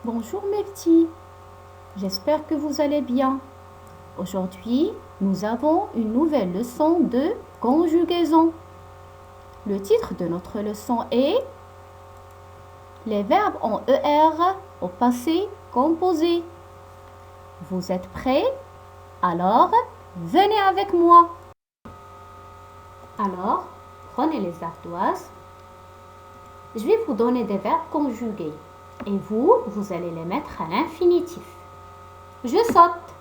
Bonjour mes petits, j'espère que vous allez bien. Aujourd'hui, nous avons une nouvelle leçon de conjugaison. Le titre de notre leçon est les verbes en ER au passé composé. Vous êtes prêts? Alors, venez avec moi. Alors, prenez les ardoises. Je vais vous donner des verbes conjugués. Et vous allez les mettre à l'infinitif. Je saute.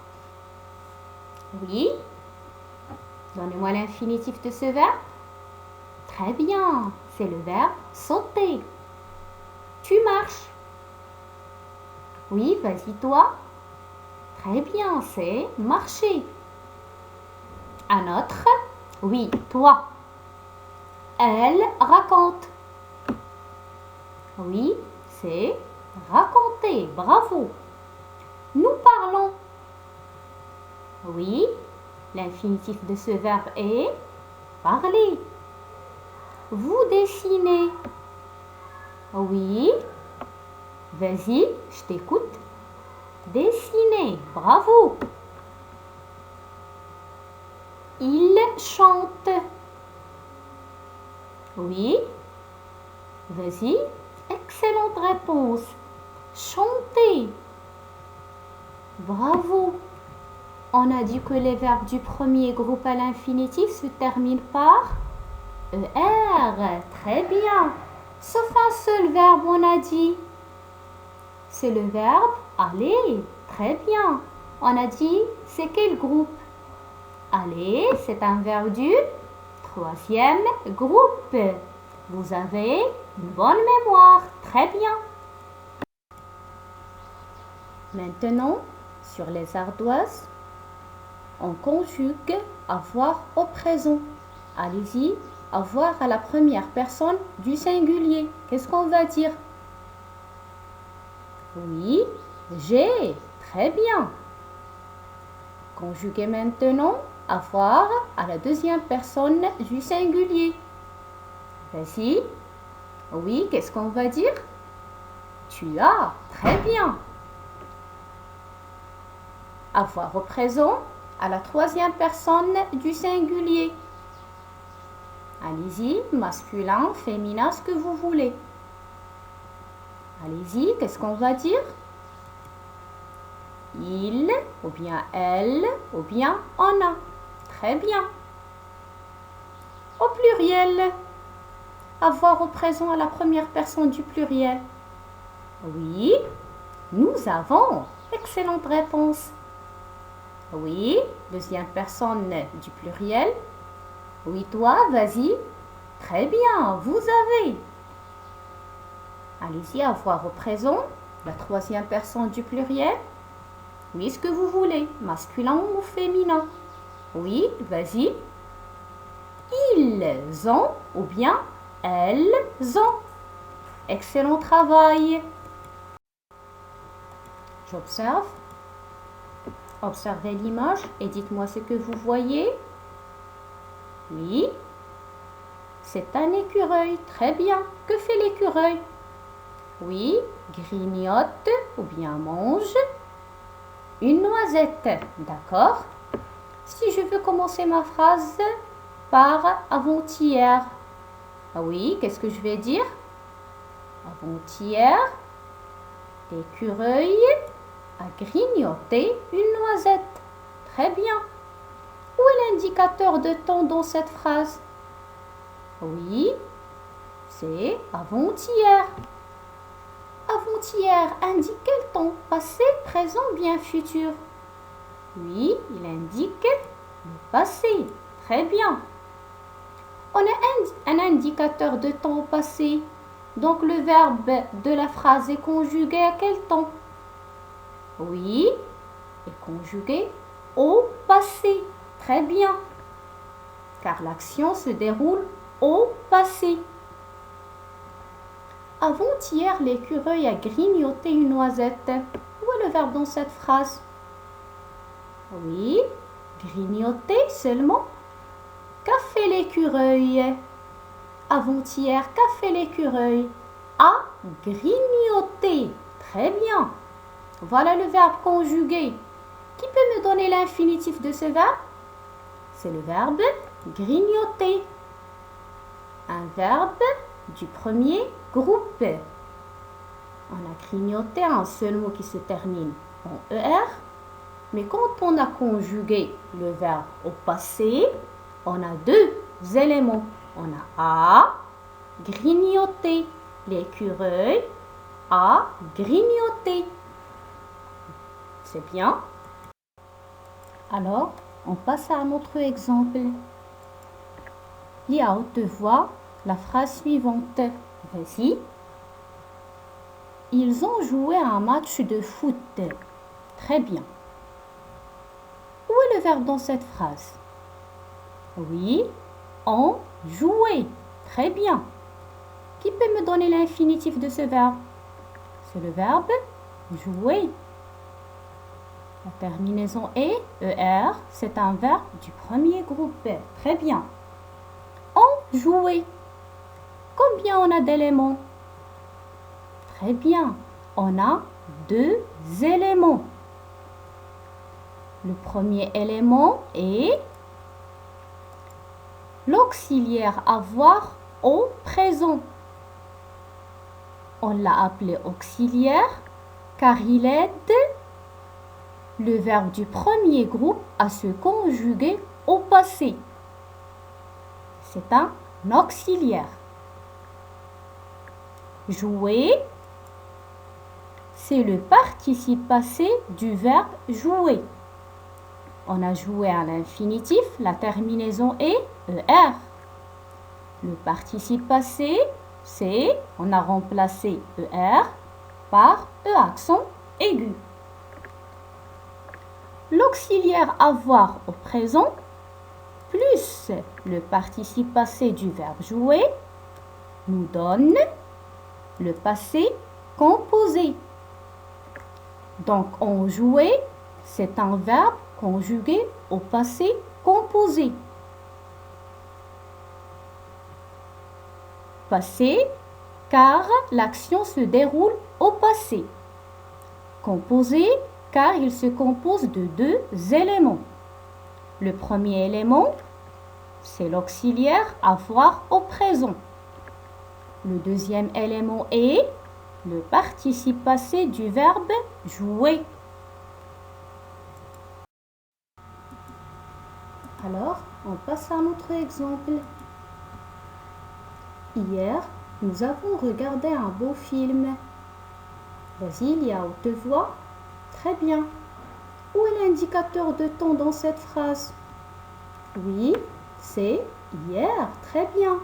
Oui. Donnez-moi l'infinitif de ce verbe. Très bien. C'est le verbe sauter. Tu marches. Oui, vas-y toi. Très bien, c'est marcher. Un autre. Oui, toi. Elle raconte. Oui, c'est raconter. Bravo. Nous parlons. Oui, l'infinitif de ce verbe est parler. Vous dessinez. Oui, vas-y, je t'écoute. Dessiner. Bravo. Il chante. Oui, vas-y. Excellente réponse. Chanter. Bravo. On a dit que les verbes du premier groupe à l'infinitif se terminent par ER. Très bien. Sauf un seul verbe, on a dit. C'est le verbe aller. Très bien. On a dit, c'est quel groupe? Aller, c'est un verbe du troisième groupe. Vous avez une bonne mémoire. Très bien. Maintenant, sur les ardoises, on conjugue avoir au présent. Allez-y, avoir à la première personne du singulier. Qu'est-ce qu'on va dire? Oui, j'ai. Très bien. Conjuguer maintenant avoir à la deuxième personne du singulier. Vas-y. Oui, qu'est-ce qu'on va dire? Tu as. Très bien. Avoir au présent à la troisième personne du singulier. Allez-y, masculin, féminin, ce que vous voulez. Allez-y, qu'est-ce qu'on va dire? Il, ou bien elle, ou bien on a. Très bien. Au pluriel. Avoir au présent à la première personne du pluriel. Oui, nous avons. Excellente réponse. Oui, deuxième personne du pluriel. Oui, toi, vas-y. Très bien, vous avez. Allez-y, avoir au présent, la troisième personne du pluriel. Oui, ce que vous voulez, masculin ou féminin. Oui, vas-y. Ils ont ou bien elles ont. Excellent travail. J'observe. Observez l'image et dites-moi ce que vous voyez. Oui, c'est un écureuil. Très bien. Que fait l'écureuil? Oui, grignote ou bien mange une noisette. D'accord? Si je veux commencer ma phrase par avant-hier. Ah oui, qu'est-ce que je vais dire? Avant-hier, l'écureuil a grignoté une noisette. Très bien. Où est l'indicateur de temps dans cette phrase? Oui, c'est avant-hier. Avant-hier indique quel temps? Passé, présent, bien futur? Oui, il indique le passé. Très bien. On a un indicateur de temps au passé. Donc le verbe de la phrase est conjugué à quel temps? Oui, est conjugué au passé. Très bien. Car l'action se déroule au passé. Avant-hier, l'écureuil a grignoté une noisette. Où est le verbe dans cette phrase? Oui, grignoter seulement. Qu'a fait l'écureuil? Avant-hier, qu'a fait l'écureuil? A grignoté. Très bien. Voilà le verbe conjugué. Qui peut me donner l'infinitif de ce verbe? C'est le verbe grignoter. Un verbe du premier groupe. On a grignoté un seul mot qui se termine en ER. Mais quand on a conjugué le verbe au passé, on a deux éléments. On a grignoter. L'écureuil a grignoté. C'est bien. Alors, on passe à un autre exemple. Lis à haute voix la phrase suivante. Vas-y. Ils ont joué un match de foot. Très bien. Où est le verbe dans cette phrase? Oui, ont joué. Très bien. Qui peut me donner l'infinitif de ce verbe? C'est le verbe jouer. La terminaison est ER, c'est un verbe du premier groupe. Très bien. Ont joué. Combien on a d'éléments? Très bien. On a deux éléments. Le premier élément est l'auxiliaire avoir au présent. On l'a appelé auxiliaire car il aide le verbe du premier groupe à se conjuguer au passé. C'est un auxiliaire. Jouer, c'est le participe passé du verbe jouer. On a joué à l'infinitif, la terminaison est ER. Le participe passé, c'est, on a remplacé ER par E accent aigu. L'auxiliaire avoir au présent plus le participe passé du verbe jouer nous donne le passé composé. Donc, on jouait, c'est un verbe conjugué au passé composé. Passé, car l'action se déroule au passé. Composé, car il se compose de deux éléments. Le premier élément, c'est l'auxiliaire avoir au présent. Le deuxième élément est le participe passé du verbe jouer. Alors, on passe à un autre exemple. Hier, nous avons regardé un beau film. Vas-y, il y a haute voix. Très bien. Où est l'indicateur de temps dans cette phrase? Oui, c'est hier. Très bien.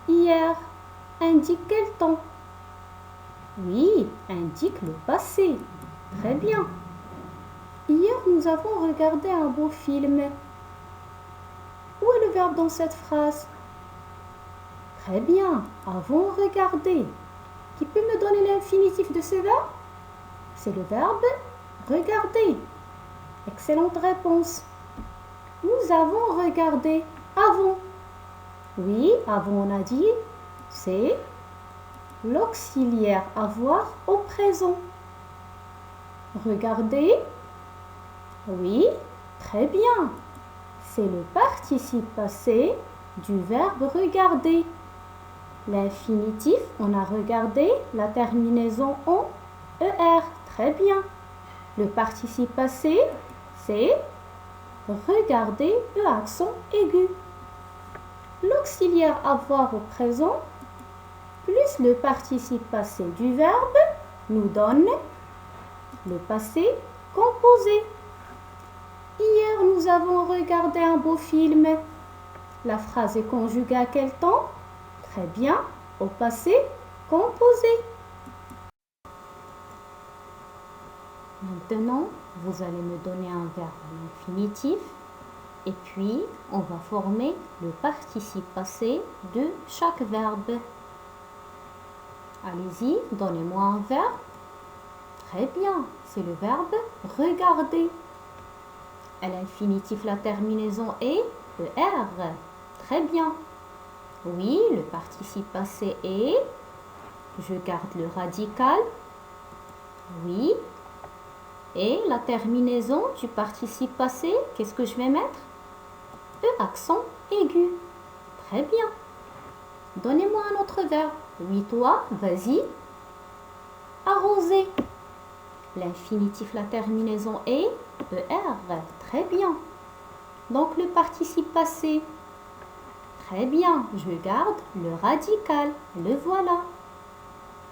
Hier indique quel temps? Oui, indique le passé. Très bien. Hier, nous avons regardé un beau film. Où est le verbe dans cette phrase? Très bien. Avons regardé. Qui peut me donner l'infinitif de ce verbe? C'est le verbe regarder. Excellente réponse. Nous avons regardé. Avons. Oui, avons, on a dit, c'est l'auxiliaire avoir au présent. Regarder. Oui, très bien. C'est le participe passé du verbe regarder. L'infinitif, on a regardé la terminaison en ER. Très bien. Le participe passé, c'est regarder, E accent aigu. L'auxiliaire avoir au présent plus le participe passé du verbe nous donne le passé composé. Hier, nous avons regardé un beau film. La phrase est conjuguée à quel temps? Très bien, au passé composé. Maintenant, vous allez me donner un verbe à l'infinitif et puis on va former le participe passé de chaque verbe. Allez-y, donnez-moi un verbe. Très bien, c'est le verbe regarder. À l'infinitif, la terminaison est ER. Très bien. Oui, le participe passé est, je garde le radical, Oui. Et la terminaison du participe passé, qu'est-ce que je vais mettre? E accent aigu. Très bien. Donnez-moi un autre verbe. Oui, toi, vas-y. Arroser. L'infinitif, la terminaison est ER. Très bien. Donc le participe passé. Très bien. Je garde le radical. Le voilà.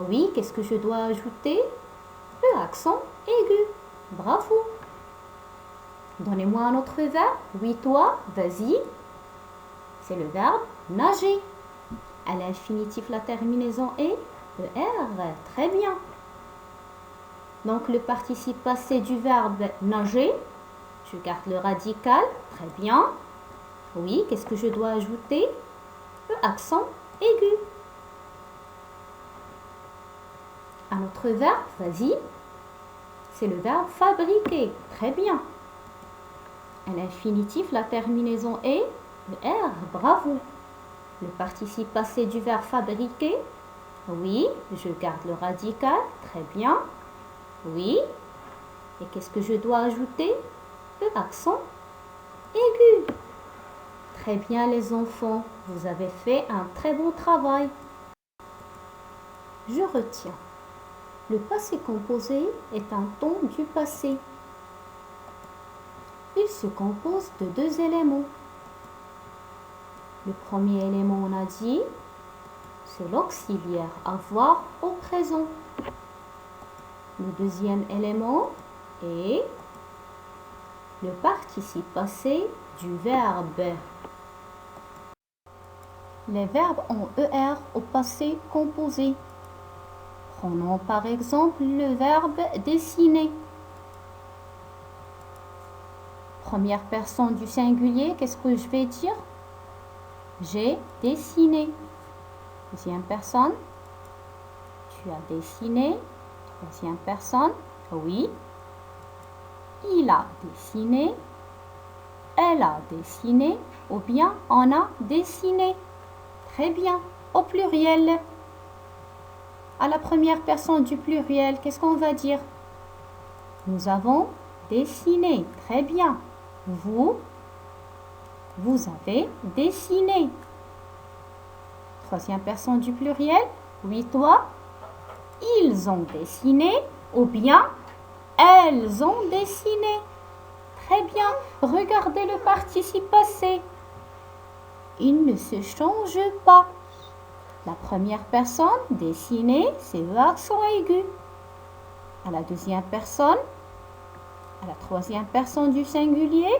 Oui, qu'est-ce que je dois ajouter? Le accent aigu. Bravo. Donnez-moi un autre verbe. Oui, toi, vas-y. C'est le verbe nager. À l'infinitif, la terminaison est ER. Très bien. Donc, le participe passé du verbe nager, je garde le radical. Très bien. Oui, qu'est-ce que je dois ajouter? Le accent aigu. Un autre verbe, vas-y. C'est le verbe fabriquer. Très bien. À l'infinitif, la terminaison est ER. Bravo. Le participe passé du verbe fabriquer. Oui, je garde le radical. Très bien. Oui. Et qu'est-ce que je dois ajouter? Le accent aigu. Très bien les enfants, vous avez fait un très bon travail. Je retiens. Le passé composé est un ton du passé. Il se compose de deux éléments. Le premier élément, on a dit, c'est l'auxiliaire avoir au présent. Le deuxième élément est le participe passé du verbe. Les verbes ont ER au passé composé. Prenons par exemple le verbe dessiner. Première personne du singulier, qu'est-ce que je vais dire? J'ai dessiné. Deuxième personne, tu as dessiné. Troisième personne, oui. Il a dessiné. Elle a dessiné. Ou bien on a dessiné. Très bien. Au pluriel. À la première personne du pluriel, qu'est-ce qu'on va dire? Nous avons dessiné. Très bien. Vous avez dessiné. Troisième personne du pluriel. Oui, toi. Ils ont dessiné. Ou bien, elles ont dessiné. Très bien. Regardez le participe passé. Il ne se change pas. La première personne, dessiner, c'est le accent aigu. À la deuxième personne, à la troisième personne du singulier,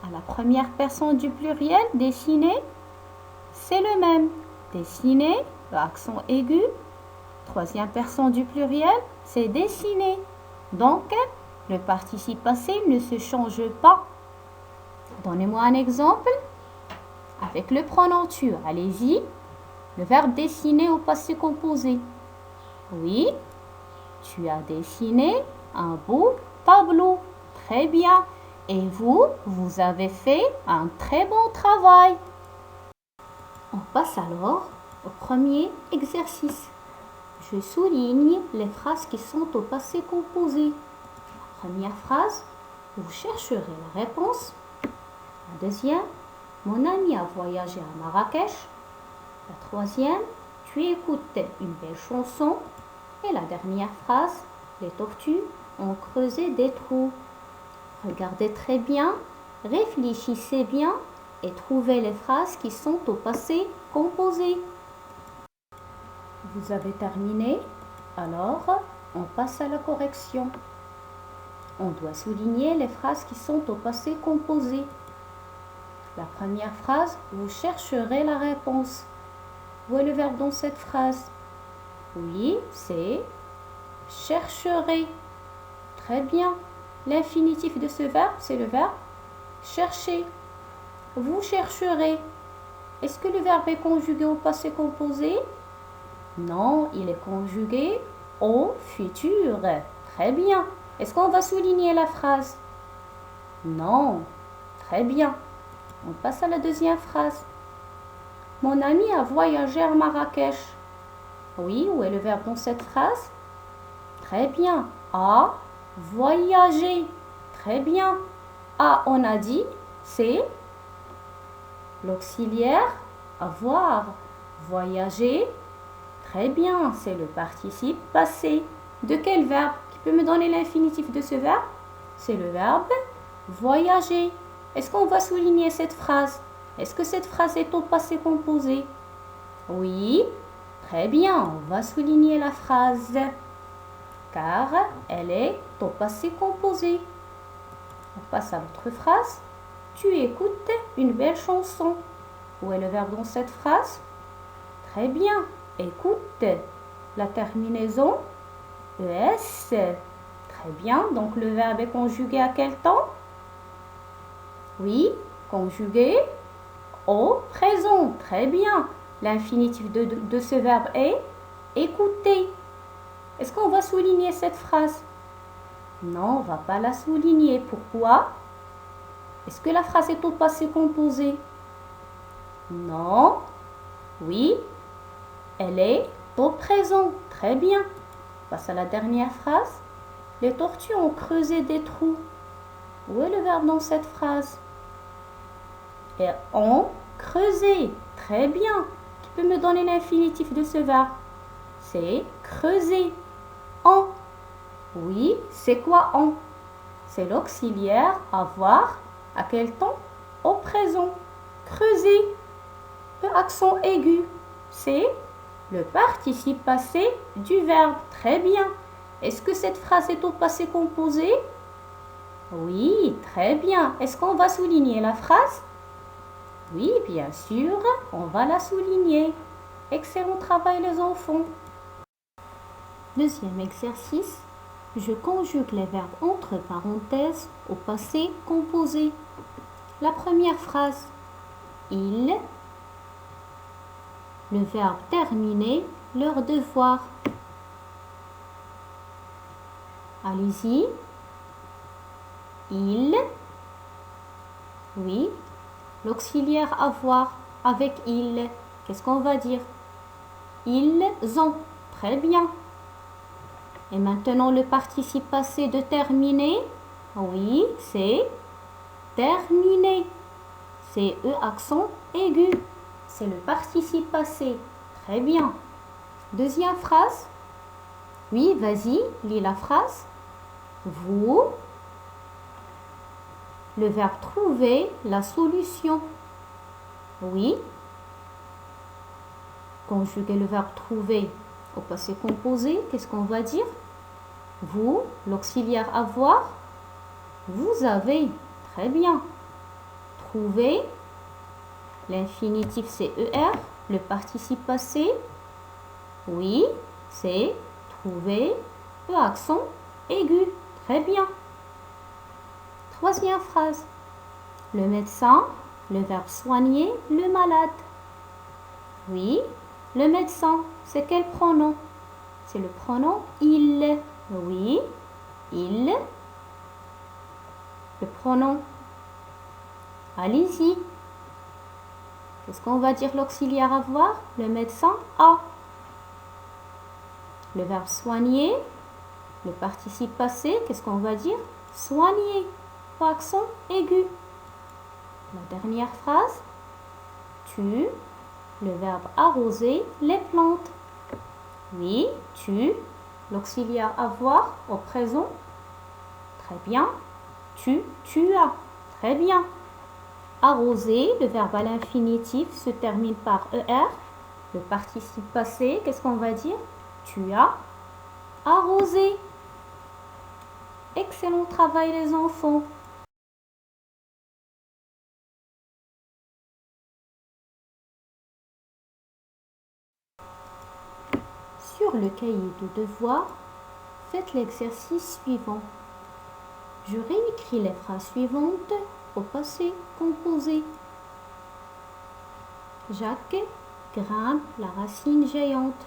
à la première personne du pluriel, dessiner, c'est le même. Dessiner, le accent aigu. Troisième personne du pluriel, c'est dessiner. Donc, le participe passé ne se change pas. Donnez-moi un exemple avec le pronom tu. Allez-y. Le verbe dessiner au passé composé. Oui, tu as dessiné un beau tableau. Très bien. Et vous avez fait un très bon travail. On passe alors au premier exercice. Je souligne les phrases qui sont au passé composé. Première phrase, vous chercherez la réponse. La deuxième, mon ami a voyagé à Marrakech. La troisième, tu écoutes une belle chanson. Et la dernière phrase, les tortues ont creusé des trous. Regardez très bien, réfléchissez bien et trouvez les phrases qui sont au passé composé. Vous avez terminé? Alors, on passe à la correction. On doit souligner les phrases qui sont au passé composé. La première phrase, vous chercherez la réponse. Où est le verbe dans cette phrase? Oui, c'est chercherez. Très bien. L'infinitif de ce verbe, c'est le verbe chercher. Vous chercherez. Est-ce que le verbe est conjugué au passé composé? Non, il est conjugué au futur. Très bien. Est-ce qu'on va souligner la phrase? Non. Très bien. On passe à la deuxième phrase. Mon ami a voyagé à Marrakech. Oui, où est le verbe dans cette phrase? Très bien. A, voyager. Très bien. A, on a dit, c'est l'auxiliaire avoir. Voyager. Très bien, c'est le participe passé. De quel verbe? Qui peut me donner l'infinitif de ce verbe? C'est le verbe voyager. Est-ce qu'on va souligner cette phrase? Est-ce que cette phrase est au passé composé? Oui, très bien, on va souligner la phrase car elle est au passé composé. On passe à l'autre phrase. Tu écoutes une belle chanson. Où est le verbe dans cette phrase? Très bien, écoute. La terminaison ES. Très bien, donc le verbe est conjugué à quel temps? Oui, conjugué au présent. Très bien. L'infinitif de ce verbe est écouter. Est-ce qu'on va souligner cette phrase? Non, on ne va pas la souligner. Pourquoi? Est-ce que la phrase est au passé composé? Non. Oui, elle est au présent. Très bien. On passe à la dernière phrase. Les tortues ont creusé des trous. Où est le verbe dans cette phrase? Et ont creusé. Très bien. Qui peut me donner l'infinitif de ce verbe? C'est creuser. En. Oui, c'est quoi en? C'est l'auxiliaire avoir. À quel temps? Au présent. Creuser. Le accent aigu. C'est le participe passé du verbe. Très bien. Est-ce que cette phrase est au passé composé? Oui, très bien. Est-ce qu'on va souligner la phrase? Oui, bien sûr, on va la souligner. Excellent travail les enfants. Deuxième exercice. Je conjugue les verbes entre parenthèses au passé composé. La première phrase. Ils, le verbe terminer, leur devoir. Allez-y. Ils, oui, l'auxiliaire avoir avec ils. Qu'est-ce qu'on va dire? Ils ont. Très bien. Et maintenant le participe passé de terminer. Oui, c'est terminer. C'est E accent aigu. C'est le participe passé. Très bien. Deuxième phrase. Oui, vas-y, lis la phrase. Vous, le verbe trouver la solution. Oui. Conjuguer le verbe trouver au passé composé, qu'est-ce qu'on va dire? Vous, l'auxiliaire avoir, vous avez. Très bien. Trouver, l'infinitif c'est ER, le participe passé. Oui, c'est trouver, E accent aigu. Très bien. Troisième phrase. Le médecin, le verbe soigner, le malade. Oui, le médecin, c'est quel pronom? C'est le pronom il. Oui, il. Le pronom. Allez-y. Qu'est-ce qu'on va dire l'auxiliaire avoir? Le médecin a. Le verbe soigner, le participe passé, qu'est-ce qu'on va dire? Soigner. Pas accent aigu. La dernière phrase. Tu, le verbe arroser, les plantes. Oui, tu, l'auxiliaire avoir au présent. Très bien. Tu as. Très bien. Arroser, le verbe à l'infinitif se termine par ER. Le participe passé, qu'est-ce qu'on va dire? Tu as arrosé. Excellent travail les enfants. Sur le cahier de devoir, faites l'exercice suivant. Je réécris les phrases suivantes au passé composé. Jacques grimpe la racine géante.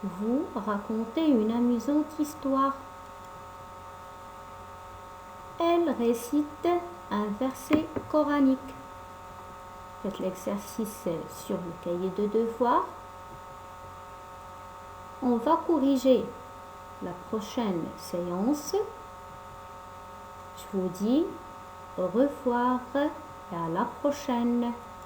Vous racontez une amusante histoire. Elle récite un verset coranique. Faites l'exercice sur le cahier de devoir. on va corriger la prochaine séance. Je vous dis au revoir et à la prochaine.